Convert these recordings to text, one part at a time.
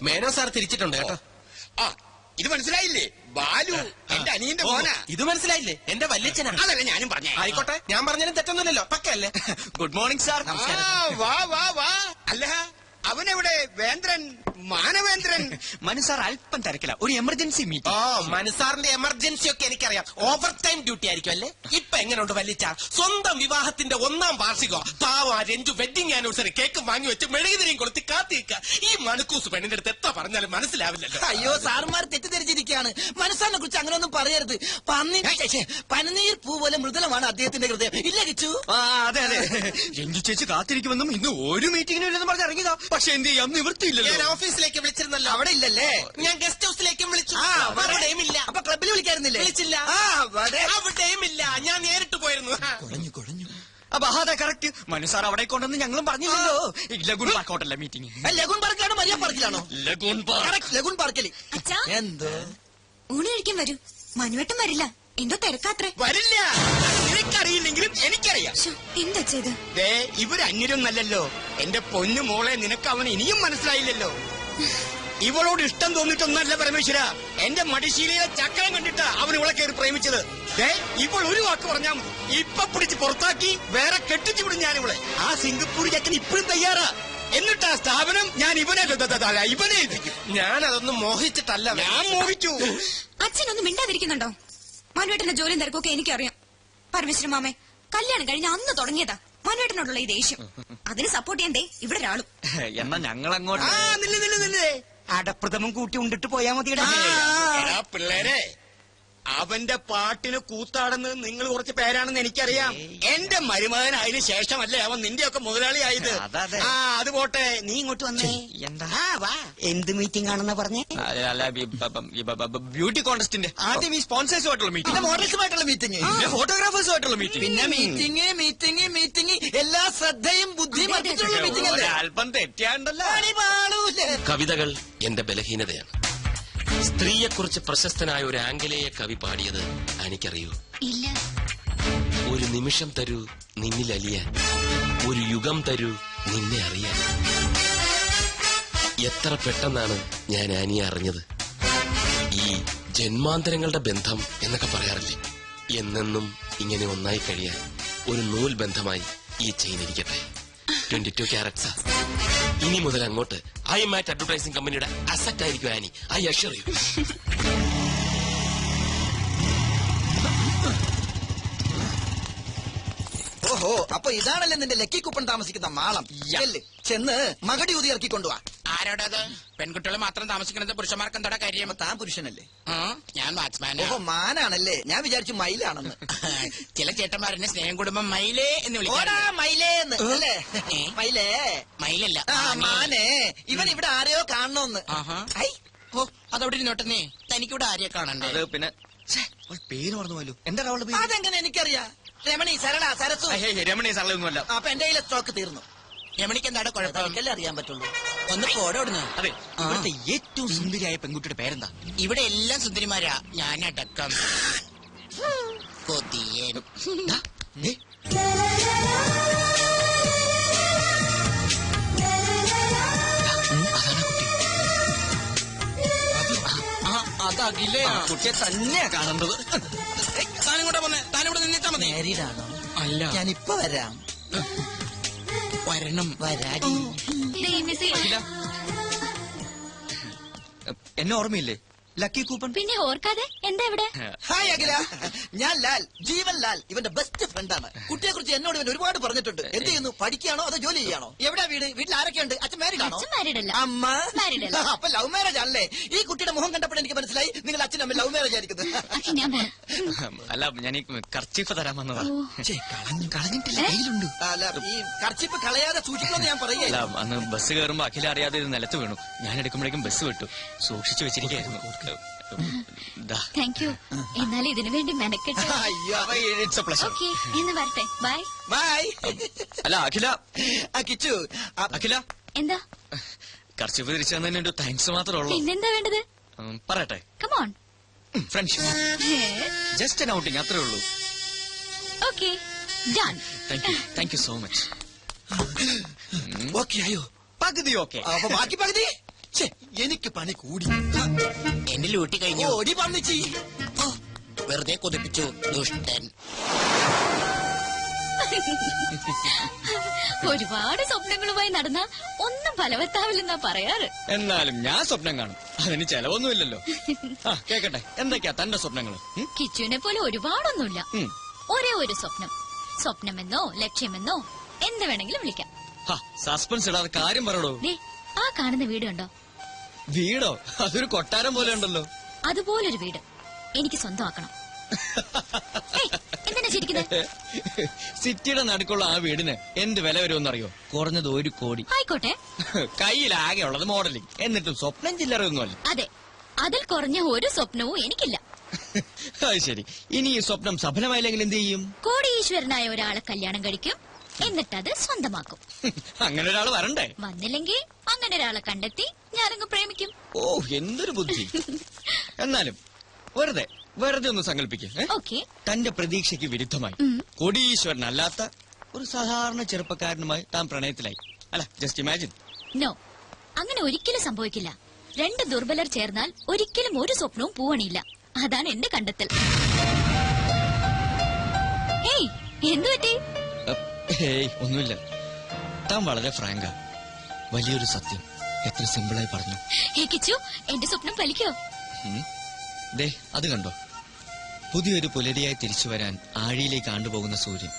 Menon sir തിരിച്ചിട്ടുണ്ട് കേട്ടോ. ആ ഇത് മനസ്സിലായില്ലേ? ബാലു എന്റെ അനിയന്റെ മോനാ. ഇത് മനസ്സിലായില്ലേ? എന്റെ വല്യച്ഛനാ. അതല്ലേ ഞാനും പറഞ്ഞേ. ആയിക്കോട്ടെ, ഞാൻ പറഞ്ഞാലും തെറ്റൊന്നുമില്ലല്ലോ. പക്കല്ലേ? Good morning sir. വാ വാ വാ. അല്ല അവനെവിടെ? വേന്ദ്രൻ, മാനവേന്ദ്രൻ. മനു സാർ അല്പം തിരക്കില്ല, ഒരു എമർജൻസി മീറ്റിംഗ്. മനസാറിന്റെ എമർജൻസി ഒക്കെ എനിക്കറിയാം. ഓവർ ടൈം ഡ്യൂട്ടി ആയിരിക്കും അല്ലേ? ഇപ്പൊ എങ്ങനെയുണ്ട് വല്ലിച്ച? സ്വന്തം വിവാഹത്തിന്റെ 1ാം വാർഷികം പാവ രഞ്ജു വെഡിങ് ആനിവേഴ്സറി കേക്കും വാങ്ങി വെച്ച് മെഴുകുതിരിയും കൊളുത്തി കാത്തിരിക്കുക. ഈ മണക്കൂസ് പെണ്ണിന്റെ അടുത്ത് എത്ര പറഞ്ഞാലും മനസ്സിലാവില്ലല്ലോ. അയ്യോ സാറുമാർ തെറ്റിദ്ധരിച്ചിരിക്കുകയാണ്. മനസ്സാറിനെ കുറിച്ച് അങ്ങനെയൊന്നും പറയരുത്. പനിനീർ പൂ പോലെ മൃദുലമാണ് അദ്ദേഹത്തിന്റെ ഹൃദയം. ഇല്ല കിച്ചു? അതെ അതെ. രഞ്ജു ചേച്ചി കാത്തിരിക്കുമെന്നും ഇന്ന് ഒരു മീറ്റിംഗിനും ഇല്ലെന്ന് പറഞ്ഞ് ഇറങ്ങിയതാ. പക്ഷെ എന്ത് ചെയ്യാം, നിവൃത്തിയില്ലല്ലോ. ഞാൻ ഓഫീസിലേക്ക് വിളിച്ചിരുന്നല്ലോ. അവിടെ ഇല്ലല്ലേ? ഞാൻ ഗസ്റ്റ് ഹൗസിലേക്കും വിളിച്ചു. അവിടെയും ഇല്ല. അപ്പൊ ക്ലബിൽ വിളിക്കായിരുന്നില്ലേ? വിളിച്ചില്ല. അവിടെയും ഇല്ല. ഞാൻ നേരിട്ട് പോയിരുന്നു. കുഴഞ്ഞു. അപ്പൊ അതെ കറക്റ്റ്. മനു സാർ അവിടെ കൊണ്ടെന്ന് ഞങ്ങളും പറഞ്ഞില്ലല്ലോ. ലഗൂൺ പാർക്ക് ഹോട്ടലിലെ മീറ്റിംഗ്. ലഗൂൺ പാർക്കിലാണോ മരിയ പാർക്കിലാണോ? Lagoon park. ലഗൂൺ പാർക്കിൽ. എന്ത് ഊണ് കഴിക്കാൻ വരൂ. മനുവേട്ടൻ വരില്ല, എന്തോ തിരക്കാത്രേ. വരില്ല. നിനക്കറിയില്ലെങ്കിലും എനിക്കറിയാം. എന്താ ചെയ്ത്? ഇവര് അന്യരൊന്നല്ലല്ലോ. എന്റെ പൊന്നു മോളെ, നിനക്ക് അവൻ ഇനിയും മനസ്സിലായില്ലല്ലോ. ഇവളോട് ഇഷ്ടം തോന്നിട്ടൊന്നല്ല പരമേശ്വര. എന്റെ മടിശീലയിലെ ചക്രം കണ്ടിട്ടാ അവൻ ഇവളെ കയറി പ്രേമിച്ചത്. ഇവൾ ഒരു വാക്ക് പറഞ്ഞാൽ മതി, ഇപ്പൊ പിടിച്ച് പുറത്താക്കി വേറെ കെട്ടിച്ചു വിടും ഞാൻ ഇവളെ. ആ സിംഗപ്പൂർ ചക്കൻ ഇപ്പോഴും തയ്യാറാ. എന്നിട്ട് ആ സ്ഥാപനം ഞാൻ ഇവനെ ഏൽപ്പിക്കും. ഞാൻ അതൊന്നും മോഹിച്ചിട്ടല്ല. ഞാൻ മോഹിച്ചു. അച്ഛനൊന്നും മിണ്ടാതിരിക്കുന്നുണ്ടോ? മനുവേട്ടന്റെ ജോലിയും തിരക്കൊക്കെ എനിക്കറിയാം. പരമേശ്വര മാമേ, കല്യാണം കഴിഞ്ഞ അന്ന് തുടങ്ങിയതാ മനുവേട്ടനോടുള്ള ഈ ദേഷ്യം. അതിന് സപ്പോർട്ട് ചെയ്യണ്ടേ ഇവിടെ ഒരാളും. എന്നാ ഞങ്ങൾ അങ്ങോട്ട് അടപ്രഥമം കൂട്ടി ഉണ്ടിട്ട് പോയാ മതി. പിള്ളേരെ, അവന്റെ പാട്ടിന് കൂത്താടുന്നത് നിങ്ങൾ കുറച്ച് പേരാണെന്ന് എനിക്കറിയാം. എന്റെ മരുമകൻ അതിന് ശേഷമല്ലേ അവൻ നിന്റെയൊക്കെ മുതലാളിയായത്. അത് പോട്ടെ, നീ ഇങ്ങോട്ട് വന്നേ. എന്താ? വാ. എന്ത് മീറ്റിംഗ് ആണെന്നാ പറഞ്ഞേ? ബ്യൂട്ടി കോൺടെസ്റ്റിന്റെ ആദ്യം ഈ സ്പോൺസേഴ്സുമായിട്ടുള്ള മീറ്റിംഗ്, മോഡൽസുമായിട്ടുള്ള മീറ്റിംഗ്, ഫോട്ടോഗ്രാഫേഴ്സുമായിട്ടുള്ള മീറ്റിംഗ്, പിന്നെ മീറ്റിംഗ് എല്ലാ ശ്രദ്ധയും ബുദ്ധിയും അർപ്പിച്ചുള്ള മീറ്റിംഗ് അല്ലേ? അല്പം തെറ്റിയാണ്ടല്ലോ. കവിതകൾ എന്റെ ബലഹീനതയാണ്. സ്ത്രീയെക്കുറിച്ച് പ്രശസ്തനായ ഒരു ആംഗലേയ കവി പാടിയത് എനിക്കറിയൂ. ഇല്ല. ഒരു നിമിഷം തരൂ നിന്നിൽ അലിയാൻ, ഒരു യുഗം തരൂ നിന്നെ അറിയാൻ. എത്ര പെട്ടെന്നാണ് ഞാൻ ആനിയെ അറിഞ്ഞത്. ഈ ജന്മാന്തരങ്ങളുടെ ബന്ധം എന്നൊക്കെ പറയാറില്ലേ, എന്നെന്നും ഇങ്ങനെ ഒന്നായി കഴിയാൻ ഒരു നൂൽ ബന്ധമായി ഈ ചെയിൻ ഇരിക്കട്ടെ. 22 ക്യാരറ്റ്സാ. ഇനി മുതൽ അങ്ങോട്ട് ഐ മാറ്റ് അഡ്വർടൈസിംഗ് കമ്പനിയുടെ അസറ്റ് ആയിരിക്കും ആനി. I assure you. ഓഹോ, അപ്പൊ ഇതാണല്ലേ നിന്റെ ലക്കി കുപ്പൺ താമസിക്കുന്ന മാളം. ചെന്ന് മകടി ഊതി ഇറക്കി കൊണ്ടുവാ. ആരോടത്? പെൺകുട്ടികൾ മാത്രം താമസിക്കുന്നത് പുരുഷന്മാർക്ക് എന്താ കാര്യം? താൻ പുരുഷനല്ലേ? ഞാൻ വാച്ച്മാൻ. ഓഹോ, മാനാണല്ലേ. ഞാൻ വിചാരിച്ചു മയിലാണെന്ന്. ചില ചേട്ടന്മാരെന്നെ സ്നേഹം കുടുംബം മയിലേ എന്ന് വിളിക്കും. മയിലേന്ന് അല്ലേ? മയിലേ മയിലല്ല, മാനേ. ഇവൻ ഇവിടെ ആരെയോ കാണണോന്ന്. ഓ, അതവിടെ ഇരുന്നോട്ടെ. തനിക്കിവിടെ ആരെയോ കാണണ്ടേ? പിന്നെ പേര് മറന്നുപോലോ. എന്താ അവളുടെ പേര്? അതെങ്ങനെ എനിക്കറിയാം. രമണി, സരള, സരസു. രമണി സരളൊന്നുമല്ല. അപ്പൊ എന്റെ കയ്യിലെ സ്റ്റോക്ക് തീർന്നു. രമണിക്ക് എന്താണ് കുഴപ്പം? എനിക്കല്ലേ അറിയാൻ പറ്റുള്ളൂ. ഒന്ന് പോടോടുന്നു. അതെ, ഇവിടുത്തെ ഏറ്റവും സുന്ദരിയായ പെൺകുട്ടിയുടെ പേരെന്താ? ഇവിടെ എല്ലാം സുന്ദരിമാരാ, ഞാനടക്കം. കൊതിയൻ. അതകിലേ കുട്ടിയെ തന്നെയാ കാണേണ്ടത്. താനിങ്ങോട്ടാ പോന്നെ? താനിവിടെ നിന്നിട്ടാ മതി. നേരിടാണോ? അല്ല, ഞാനിപ്പൊ വരാം. വരണം. വരാടി. എന്നെ ഓർമ്മയില്ലേ? Lucky coupon. പിന്നെ ഓർക്കാതെ എന്താ ഇവിടെ? ഹായ് അഖില, ഞാൻ ലാൽ, ജീവൻ ലാൽ, ഇവന്റെ ബെസ്റ്റ് ഫ്രണ്ടാണ്. കുട്ടിയെ കുറിച്ച് എന്നോട് ഇവൻ ഒരുപാട് പറഞ്ഞിട്ടുണ്ട്. എന്ത് ചെയ്യുന്നു? പഠിക്കുകയാണോ അതോ ജോലി ചെയ്യാണോ? എവിടെ വീട്? വീട്ടിൽ ആരൊക്കെയുണ്ട്? അച്ഛൻ മാരീഡാണോ? അമ്മ? അപ്പൊ ലവ് മാരേജ് ആണല്ലേ? ഈ കുട്ടിയുടെ മുഖം കണ്ടപ്പോൾ എനിക്ക് മനസ്സിലായി നിങ്ങൾ അച്ഛനും അമ്മ ലവ് മാരേജ് ആയിരിക്കുന്നത്. അല്ല, ഞാൻ ഈ കർച്ചീഫ് തരാൻ വന്നതാ. കളഞ്ഞിട്ടില്ല, കയ്യിലുണ്ട്. അല്ല, ഈ കർച്ചീഫ് കളയാതെ സൂക്ഷിക്കണമെന്ന് ഞാൻ പറയില്ല. അന്ന് ബസ് കയറുമ്പോ അഖില അറിയാതെ ഇത് നിലത്ത് വീണു. ഞാൻ എടുക്കുമ്പോഴേക്കും ബസ് വിട്ടു. സൂക്ഷിച്ചു വെച്ചിരിക്കായിരുന്നു. Thank you. എന്നാലും ഇതിനു വേണ്ടി മെനക്കെട്ട്. എന്ന് വരട്ടെ. Bye bye. അല്ല അഖില, കിച്ചു, അഖില എന്താ? കർച്ചീഫ് തിരിച്ചു തന്നെ ഒരു താങ്ക്സ് മാത്രമേ ഉള്ളൂ. പിന്നെന്താ വേണ്ടത്? പറയട്ടെ. Come on. Friendship, just an outing, അത്രേ ഉള്ളൂ. Okay, done. Thank you so much. Okay ആയോ? പകുതി ഓക്കെ. അപ്പൊ ബാക്കി പകുതി ഛെ, എനിക്ക് പണി കൂടി. എന്റെ ലൂട്ടി കഴിഞ്ഞു. ഓടി വന്നിച്ചി. വെറുതെ കൊതിപ്പിച്ചു ദുഷ്ടൻ. ഒരുപാട് സ്വപ്നങ്ങളുമായി നടന്ന ഒന്നും ഫലവത്താവില്ലെന്നാ പറയാറ്. എന്നാലും ഞാൻ സ്വപ്നം കാണും, അതിന് ചെലവൊന്നുമില്ലല്ലോ. ആ കേക്കട്ടെ, എന്തൊക്കെയാ തന്റെ സ്വപ്നങ്ങൾ? കിച്ചുവിനെ പോലെ ഒരുപാടൊന്നുമില്ല. ഒരേ ഒരു സ്വപ്നം. സ്വപ്നമെന്നോ ലക്ഷ്യമെന്നോ എന്ത് വേണമെങ്കിലും വിളിക്കാം. സസ്പെൻസ് ഇടാതെ കാര്യം പറയടോ. ദേ, ആ കാണുന്ന വീട് കണ്ടോ? വീടോ? അതൊരു കൊട്ടാരം പോലെ ഉണ്ടല്ലോ. അതുപോലൊരു വീട് എനിക്ക് സ്വന്തമാക്കണം. ഏയ്, എന്തിനാ ചിരിക്കുന്നത്? സിറ്റിയുടെ നടുക്കുള്ള ആ വീടിന് എന്ത് വില വരുമെന്നറിയോ? കുറഞ്ഞത് 1 കോടി. ആയിക്കോട്ടെ. കയ്യിലാകെ ഉള്ളത് മോഡലിംഗ്, എന്നിട്ടും സ്വപ്നം ചില്ലറയൊന്നുമല്ല. അതെ, അതിൽ കുറഞ്ഞ ഒരു സ്വപ്നവും എനിക്കില്ല. അത് ശരി. ഇനി ഈ സ്വപ്നം സഫലമായില്ലെങ്കിൽ എന്ത് ചെയ്യും? കോടീശ്വരനായ ഒരാളെ കല്യാണം കഴിക്കും, എന്നിട്ടത് സ്വന്തമാക്കും. അങ്ങനെ ഒരാൾ വരണ്ടേ? വന്നില്ലെങ്കിൽ അങ്ങനെ ഒരാളെ കണ്ടെത്തി ഞാനങ്ങ് പ്രേമിക്കും. ഓ, എന്തൊരു ബുദ്ധി. എന്നാലും വെറുതെ ഒന്ന് സങ്കല്പിക്കേ. ഓക്കെ. തന്റെ പ്രതീക്ഷയ്ക്ക് വിരുദ്ധമായി കോടീശ്വരനല്ലാത്ത ഒരു സാധാരണ ചെറുപ്പക്കാരനുമായി താൻ പ്രണയത്തിലായി. അല്ല, ജസ്റ്റ് ഇമാജിൻ. നോ, അങ്ങനെ ഒരിക്കലും സംഭവിക്കില്ല. 2 ദുർബലർ ചേർന്നാൽ ഒരിക്കലും ഒരു സ്വപ്നവും പൂവണിയില്ല. അതാണ് എന്റെ കണ്ടെത്തൽ. ഏയ്, എന്തു പറ്റി? ഹേയ്, ഒന്നുമില്ല. താൻ വളരെ ഫ്രാങ്കാ. വലിയൊരു സത്യം എത്ര സിമ്പിളായി പറഞ്ഞു. ഹേ കിച്ചു, എന്റെ സ്വപ്നം ഫലിക്കോ? ദേ, അത് കണ്ടോ? പുതിയൊരു പുലരിയായി തിരിച്ചു വരാൻ ആഴിയിലേക്ക് ആണ്ടുപോകുന്ന സൂര്യൻ.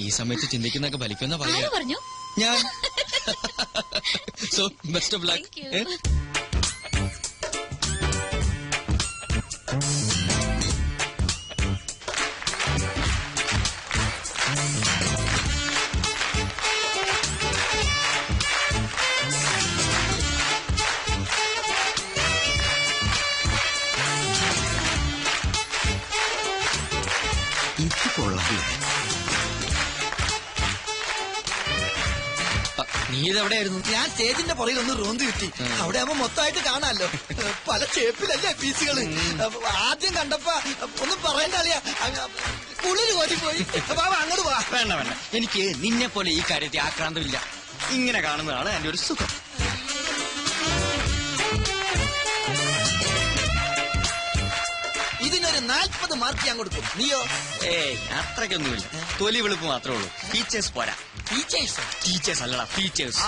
ഈ സമയത്ത് ചിന്തിക്കുന്നൊക്കെ ഫലിക്കുന്ന ആര് പറയാ പറഞ്ഞു? ഞാൻ. So best of luck. Thank you. ഇത് കൊള്ളാം. നീ ഇതെവിടെയായിരുന്നു? ഞാൻ സ്റ്റേജിന്റെ പുറകിൽ ഒന്ന് റോന്ത് കിട്ടി. അവിടെ ആവുമ്പോ മൊത്തമായിട്ട് കാണാമല്ലോ. പല ചേപ്പിലല്ലേ പീസുകള്. ആദ്യം കണ്ടപ്പോ ഒന്നും പറയണ്ട അളിയാ, കുളിര് കോരിപ്പോയി. അങ്ങോട്ട് വാ. വേണ്ട വേണ്ട, എനിക്ക് നിന്നെ പോലെ ഈ കാര്യത്തിൽ ആക്രാന്തമില്ല. ഇങ്ങനെ കാണുന്നതാണ് എന്റെ ഒരു സുഖം. ഇതിനൊരു 40 മാർക്ക് ഞാൻ കൊടുക്കും. നീയോ? ഏയ്, അത്രയ്ക്കൊന്നുമില്ല. തൊലി വെളുപ്പ് മാത്രമേ ഉള്ളൂ. ടീച്ചേഴ്സ് പോരാ. ടീച്ചേഴ്സ്? ടീച്ചേഴ്സ് അല്ലടാ, ടീച്ചേഴ്സ്.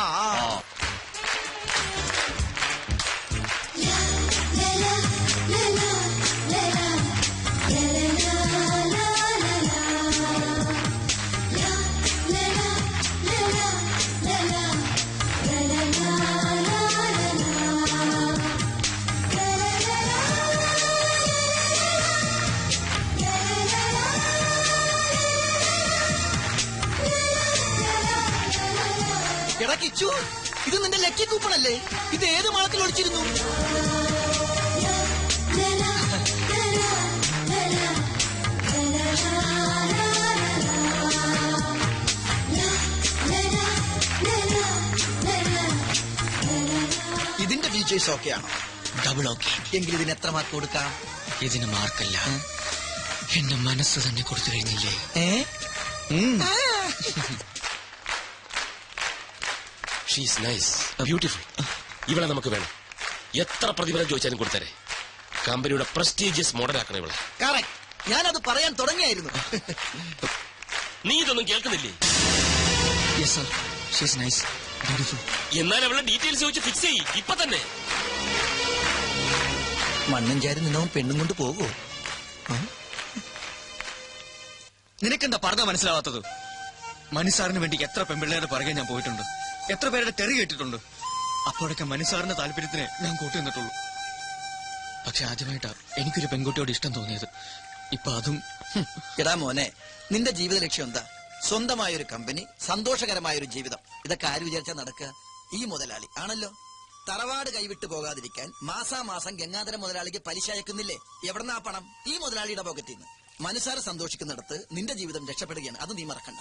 എടാ കിച്ചു, ഇത് നിന്റെ ലക്കി കൂപ്പണല്ലേ? ഇത് ഏത് മാളത്തിൽ ഒളിച്ചിരുന്നു? ഇതിന്റെ ഫീച്ചേഴ്സ് ഓക്കെ ആണോ? Double okay. എങ്കിൽ ഇതിന് എത്ര മാർക്ക് കൊടുക്കാം? ഇതിന് മാർക്കല്ല, എന്റെ മനസ്സ് തന്നെ കൊടുത്തു കഴിഞ്ഞില്ലേ? She's nice, beautiful. ഇവളെ നമുക്ക് വേണം. എത്ര പ്രതിഫലം ചോദിച്ചാലും കൊടുത്തരെ. കമ്പനിയുടെ പ്രസ്റ്റീജിയസ് മോഡലാക്കണം ഇവളെ. കറക്റ്റ്, ഞാനത് പറയാൻ തുടങ്ങിയായിരുന്നു. നീ ഇതൊന്നും കേൾക്കുന്നില്ലേ? Yes sir, she's nice, beautiful. എന്നാൽ അവളെ ഡീറ്റെയിൽസ് ചോദിച്ച് ഫിക്സ് ചെയ്യ് ഇപ്പൊ തന്നെ. മണ്ണും ചാരി നിന്നവൻ പെണ്ണും കൊണ്ട് പോകുമോ? നിനക്കെന്താ പറഞ്ഞാ മനസ്സിലാവാത്തത്? മനുസാറിന് വേണ്ടി എത്ര പെൺപിള്ളേരുടെ പുറകെ ഞാൻ പോയിട്ടുണ്ട്, എത്ര പേരുടെ തെറി കേട്ടിട്ടുണ്ട്. അപ്പോഴൊക്കെ മനുസാറിന്റെ താല്പര്യത്തിന് ഞാൻ കൂട്ടുനിന്നിട്ടുള്ളൂ. പക്ഷെ ആദ്യമായിട്ടാ എനിക്കൊരു പെൺകുട്ടിയോട് ഇഷ്ടം തോന്നിയത്. ഇപ്പൊ അതും. എടാ മോനെ, നിന്റെ ജീവിത ലക്ഷ്യം എന്താ? സ്വന്തമായൊരു കമ്പനി, സന്തോഷകരമായൊരു ജീവിതം. ഇതൊക്കെ ആര് വിചാരിച്ചാ നടക്കുക? ഈ മുതലാളി ആണല്ലോ. തറവാട് കൈവിട്ടു പോകാതിരിക്കാൻ മാസാമാസം ഗംഗാധര മുതലാളിക്ക് പലിശ അയക്കുന്നില്ലേ? എവിടെന്നാ പണം? ഈ മുതലാളിയുടെ പോക്കറ്റിൽ നിന്ന്. മനസ്സാറ് സന്തോഷിക്കുന്നിടത്ത് നിന്റെ ജീവിതം രക്ഷപ്പെടുകയാണ്. അത് നീ മറക്കണ്ട.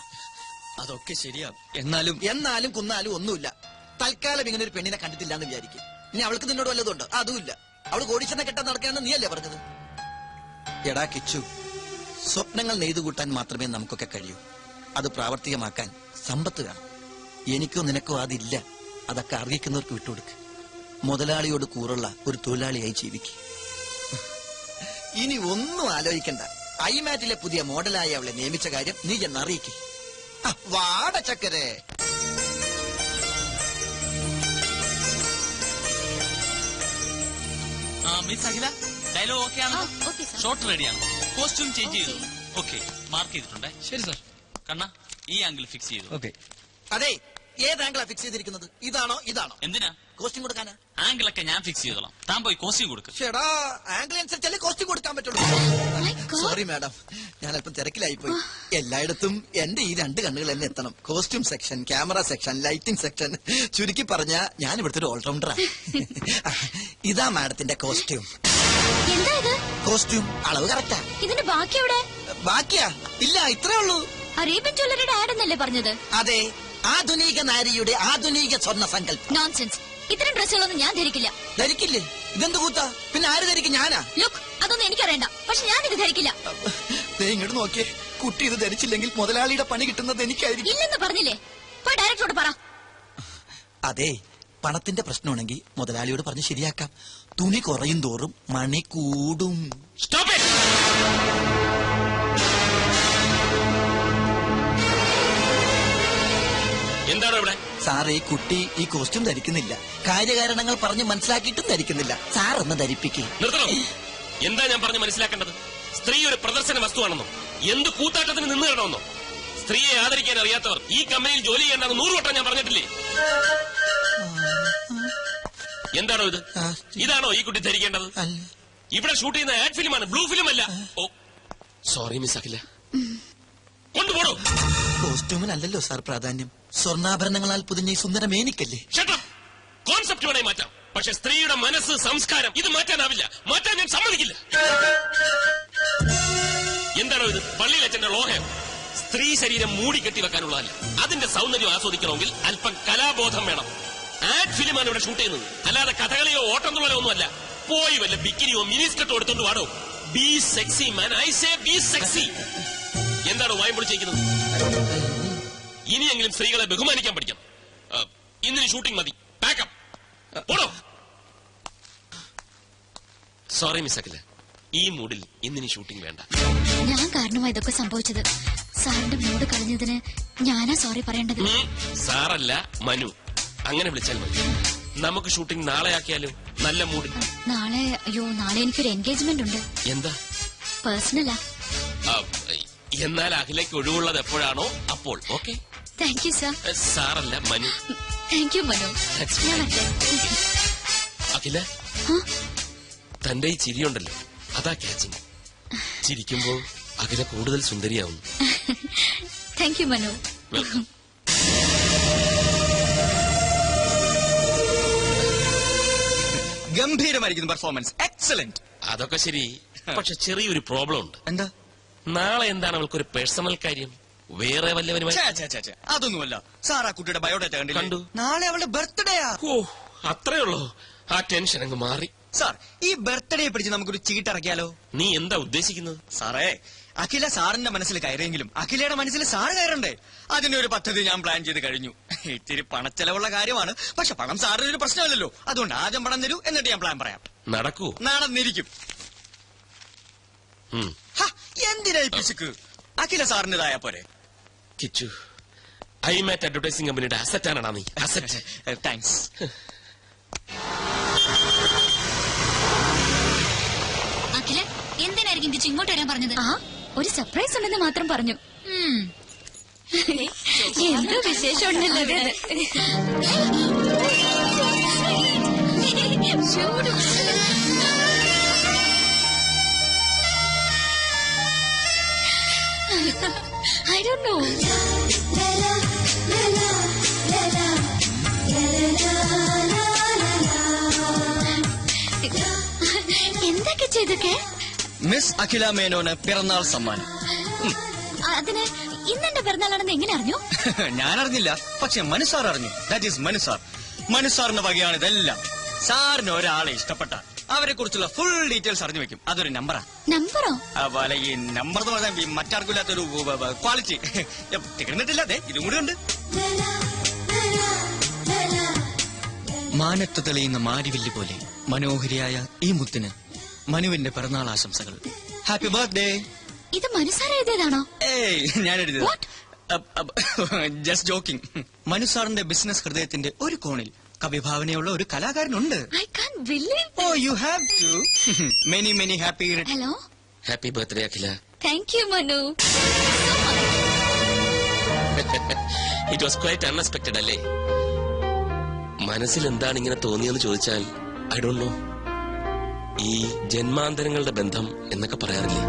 അതൊക്കെ ശരിയാ. എന്നാലും കുന്നാലും ഒന്നുമില്ല. തൽക്കാലം ഇങ്ങനെ ഒരു പെണ്ണിനെ കണ്ടിട്ടില്ല എന്ന് വിചാരിക്കും. ഇനി അവൾക്ക് നിന്നോട് വല്ലതുണ്ട്? അതുമില്ല. അവള് കോടീശ്വരനെ കെട്ടാൻ നടക്കാന്ന് നീയല്ലേ പറഞ്ഞത്? എടാ കിച്ചു, സ്വപ്നങ്ങൾ നെയ്തുകൂട്ടാൻ മാത്രമേ നമുക്കൊക്കെ കഴിയൂ. അത് പ്രാവർത്തികമാക്കാൻ സമ്പത്ത് വേണം. എനിക്കോ നിനക്കോ അതില്ല. അതൊക്കെ അറിയിക്കുന്നവർക്ക് വിട്ടുകൊടുക്ക്. മുതലാളിയോട് കൂറുള്ള ഒരു തൊഴിലാളിയായി ജീവിക്കും. ഇനി ഒന്നും ആലോചിക്കണ്ട. ഐമാറ്റിലെ പുതിയ മോഡലായി അവളെ നിയമിച്ച കാര്യം നീ ചെന്ന് അറിയിക്കും. വാട ചക്കരെ. മിസ് അഖില, ഡയലോഗ് ഓക്കെ ആണ്? ഷോട്ട് റെഡിയാണ്. കോസ്റ്റ്യൂം ചേഞ്ച് ചെയ്തു. ഓക്കെ, മാർക്ക് ചെയ്തിട്ടുണ്ടേ. ശരി സാർ. കണ്ണ, ഈ ആംഗിൾ ഫിക്സ് ചെയ്തു. ഓക്കെ. അതെ, ഏത് ആംഗിളാ ഫിക്സ് ചെയ്തിരിക്കുന്നത്? ഇതാണോ ഇതാണോ? എന്തിനാ? കോസ്റ്റ്യൂം കൊടുക്കാനാ. ആംഗിളൊക്കെ ഞാൻ ഫിക്സ് ചെയ്തോളാം. താൻ പോയി കോസ്റ്റ്യൂം കൊടുക്കും. ചേടാ, ആംഗിൾ അനുസരിച്ചല്ലേ കോസ്റ്റ്യൂം കൊടുക്കാൻ പറ്റുള്ളൂ. സോറി മാഡം, ഞാൻ അല്പം തിരക്കിലായി പോയി. എല്ലായിടത്തും എന്റെ ഈ 2 കണ്ണുകൾ തന്നെ എത്തണം. Costume section, camera section, lighting section. ചുരുക്കി പറഞ്ഞ ഞാൻ ഇവിടുത്തെ ഒരു ഓൾറൗണ്ടറാ. ഇതാ മാഡത്തിന്റെ കോസ്റ്റ്യൂം. എന്താ ഇത്? കോസ്റ്റ്യൂം അളവ് കറക്റ്റാ. ഇതിന്റെ ബാക്കി എവിടെ? ബാക്കിയാ? ഇല്ല, ഇത്രേ ഉള്ളൂ. അറേബ്യൻ ജ്വല്ലറിയുടെ ആഡ് എന്നല്ലേ പറഞ്ഞത്? അതെ, ആധുനിക നാരിയുടെ ആധുനിക സ്വർണ്ണ സങ്കല്പം. നോൺസെൻസ്. ഇത്തരം ഡ്രസ്സുകളൊന്നും ഞാൻ ധരിക്കില്ല. ധരിക്കില്ലേ? ഇതെന്ത് കൂത്താ? പിന്നെ ആര് ധരിക്കും? ഞാനാ? ലുക്ക്, അതൊന്നും എനിക്കറിയണ്ട. പക്ഷെ ഞാൻ ഇത് ധരിക്കില്ല. ഇങ്ങോട്ട് നോക്കിയേ. കുട്ടി ഇത് ധരിച്ചില്ലെങ്കിൽ മുതലാളിയുടെ പണി കിട്ടുന്നത് എനിക്കായിരിക്കും. ഇല്ലെന്ന് പറഞ്ഞില്ലേ? പോയി ഡയറക്ടറോട് പറ. അതെ, പണത്തിന്റെ പ്രശ്നമാണെങ്കിൽ മുതലാളിയോട് പറഞ്ഞ് ശരിയാക്കാം. തുണി കുറയും തോറും മണി കൂടും. Stop it. എന്താണ് ഇവിടെ? സാർ, ഈ കുട്ടി ഈ കോസ്റ്റ്യൂം ധരിക്കുന്നില്ല. കാര്യകാരണങ്ങൾ പറഞ്ഞ് മനസ്സിലാക്കിയിട്ടും ധരിക്കുന്നില്ല. സാർ ഒന്ന് ധരിപ്പിക്കേ. നിർത്തണം. എന്താ ഞാൻ പറഞ്ഞ് മനസ്സിലാക്കേണ്ടത്? സ്ത്രീ ഒരു പ്രദർശന വസ്തുവാണെന്നോ, എന്ത് കൂത്താട്ടത്തിന് നിന്ന് കിടണമെന്നോ? സ്ത്രീയെ ആദരിക്കാൻ അറിയാത്തവർ ഈ കമ്പനിയിൽ ജോലി ചെയ്യേണ്ടെന്ന് 100 വട്ടം ഞാൻ പറഞ്ഞിട്ടില്ലേ? എന്താണോ ഇത്? ഇതാണോ ഈ കുട്ടി ധരിക്കേണ്ടത്? ഇവിടെ ഷൂട്ട് ചെയ്യുന്ന ആഡ് ഫിലിമാണ്, ബ്ലൂ ഫിലിം അല്ല. ഓ, സോറി മിസ് അഖില. കൊണ്ടുപോടോ. കോസ്റ്റ്യൂമിനല്ലല്ലോ സാർ പ്രാധാന്യം. സ്വർണ്ണാഭരണങ്ങളാൽ പുതിഞ്ഞ ഈ സുന്ദര മേനിക്കല്ലേ. കോൺസെപ്റ്റ് വേണേ മാറ്റാം, പക്ഷെ സ്ത്രീയുടെ മനസ്സ്, സംസ്കാരം ഇത് മാറ്റാനാവില്ല. മാറ്റാൻ ഞാൻ സമ്മതിക്കില്ല. എന്താണോ ഇത്? പള്ളിയിൽ അച്ഛന്റെ ലോഹയം. സ്ത്രീ ശരീരം മൂടിക്കെട്ടി വെക്കാനുള്ളതല്ല. അതിന്റെ സൗന്ദര്യം ആസ്വദിക്കണമെങ്കിൽ അല്പം കലാബോധം വേണം. ആഡ് ഫിലിമാണ് ഇവിടെ ഷൂട്ട് ചെയ്യുന്നത്, അല്ലാതെ കഥകളിയോ ഓട്ടംതുള്ളലോ ഒന്നുമല്ല. പോയി വല്ല ബിക്കിനിയോ മിനിസ്കർട്ടോ എടുത്തോണ്ട് വാടോ. Be sexy man, I say be sexy. എന്താണോ വായും പൊളിച്ചിരിക്കുന്നത്? ഇനിയെങ്കിലും സ്ത്രീകളെ ബഹുമാനിക്കാൻ പഠിക്കണം. ഇന്നിന് ഷൂട്ടിംഗ് മതി. പാക്കപ്പ് പോടോ. സോറി മിസ് അഖില, ഈ മൂഡിൽ ഇന്നിന് ഷൂട്ടിംഗ് വേണ്ട. ഞാൻ കാരണമാ ഇതൊക്കെ സംഭവിച്ചത്. സാറിന്റെ മൂഡ് കളഞ്ഞതിന് ഞാനാ സോറി പറയേണ്ടത്. സാറല്ല, മനു. അങ്ങനെ വിളിച്ചാൽ മതി. നമുക്ക് ഷൂട്ടിംഗ് നാളെ ആക്കിയാലോ? നല്ല മൂഡിൽ. നാളെ? അയ്യോ, നാളെ എനിക്കൊരു എൻഗേജ്മെന്റ് ഉണ്ട്. എന്താ? പേഴ്സണലാ. എന്നാൽ അഖിലേക്ക് ഒഴിവുള്ളത് എപ്പോഴാണോ അപ്പോൾ. ഓക്കെ. Thank you sir. സാറല്ല, മനു. Thank you Manu. ഞാൻ വരട്ടെ. അഖില, തന്റെ ഈ ചിരിയുണ്ടല്ലോ, അതാ ക്യാച്ചിങ്. ചിരിക്കുമ്പോ അഖില കൂടുതൽ സുന്ദരിയാവുന്നു. Thank you Manu. വെൽക്കം. ഗംഭീരമായിരിക്കുന്നു പെർഫോമൻസ്. എക്സലന്റ്. അതൊക്കെ ശരി, പക്ഷെ ചെറിയൊരു പ്രോബ്ലം ഉണ്ട്. എന്താ? നാളെ എന്താണ് അവൾക്കൊരു പേഴ്സണൽ കാര്യം? വേറെ വല്ലവനുമായി? അതൊന്നുമല്ല സാർ. ആ കുട്ടിയുടെ ബയോഡാറ്റ കണ്ടു. കണ്ടു. നാളെ അവളുടെ ബർത്ത്ഡേയാ. ഓ, അത്രേ ഉള്ളോ? ആ ടെൻഷൻ അങ്ങ് മാറി. സാർ, ഈ ബർത്ത്ഡേ പിടിച്ച് നമുക്കൊരു ചീട്ട് ഇറക്കിയാലോ? നീ എന്താ ഉദ്ദേശിക്കുന്നത്? സാറേ, അഖില സാറിന്റെ മനസ്സിൽ കയറിയെങ്കിലും അഖിലയുടെ മനസ്സിൽ സാറ് കയറണ്ടേ? അതിനൊരു പദ്ധതി ഞാൻ പ്ലാൻ ചെയ്ത് കഴിഞ്ഞു. ഇത്തിരി പണച്ചെലവുള്ള കാര്യമാണ്, പക്ഷെ പണം സാറിന് ഒരു പ്രശ്നമല്ലല്ലോ. അതുകൊണ്ട് ആദ്യം പണം തരൂ, എന്നിട്ട് ഞാൻ പ്ലാൻ പറയാം. നടക്കൂ? നടന്നിരിക്കും. എന്തിനായി പിശുക്ക്? അഖില സാറിന്റേതായ പോരെ. കിച്ചു, ഐമാറ്റ് അഡ്വർടൈസിംഗ് കമ്പനിയുടെ അസറ്റാണാ നീ. അസറ്റ്. താങ്ക്സ്. അഖില, എന്തിനായിരിക്കും തിരിച്ച് ഇങ്ങോട്ട് വരാൻ പറഞ്ഞത്? ആ, ഒരു സർപ്രൈസ് ഉണ്ടെന്ന് മാത്രം പറഞ്ഞു. എന്തോ വിശേഷം ഉണ്ടല്ലോ. I don't know. എന്തൊക്കെ ചെയ്തൊക്കെ? മിസ് അഖില മേനോന് പിറന്നാൾ സമ്മാനം. അതിന് ഇന്നെന്റെ പിറന്നാളാണെന്ന് എങ്ങനെ അറിഞ്ഞു? ഞാൻ അറിഞ്ഞില്ല, പക്ഷെ മനുസാർ അറിഞ്ഞു. That is മനുസാർ. മനുസാറിന്റെ വകയാണ് ഇതെല്ലാം. സാറിന് ഒരാളെ ഇഷ്ടപ്പെട്ട അവരെ കുറിച്ചുള്ള ഫുൾ ഡീറ്റെയിൽസ് അറിഞ്ഞു വെക്കും. അതൊരു നമ്പറാ. നമ്പറോ? അതുപോലെ ഈ നമ്പർ എന്ന് പറഞ്ഞാൽ മറ്റാർക്കില്ലാത്തൊരു ക്വാളിറ്റി. തീർന്നിട്ടില്ല, അതെ ഇതും കൂടെ ഉണ്ട്. മാനത്ത് തെളിയുന്ന മാരിവില്ല് പോലെ മനോഹരിയായ ഈ മുത്തിന് മനുവിന്റെ പിറന്നാൾ ആശംസകൾ. Happy birthday. ഇത് മനസ്സാര എഴുതിയതാണോ? ഏയ് ഞാൻ എഴുതിയത്. Just joking. മനു സാറിന്റെ ബിസിനസ് ഹൃദയത്തിന്റെ ഒരു കോണിൽ കവിഭാവനയുള്ള ഒരു കലാകാരനുണ്ട്. I can believe. Oh you have to. Many many happy. Hello. Happy birthday Akhila. Thank you Manu. It was quite unexpected അല്ലേ? മനസ്സിൽ എന്താണ് ഇങ്ങനെ തോന്നിയെന്ന് ചോദിച്ചാൽ ഐ ഡോണ്ട് നോ. ഈ ജന്മാന്തരങ്ങളുടെ ബന്ധം എന്നൊക്കെ പറയാറില്ലേ,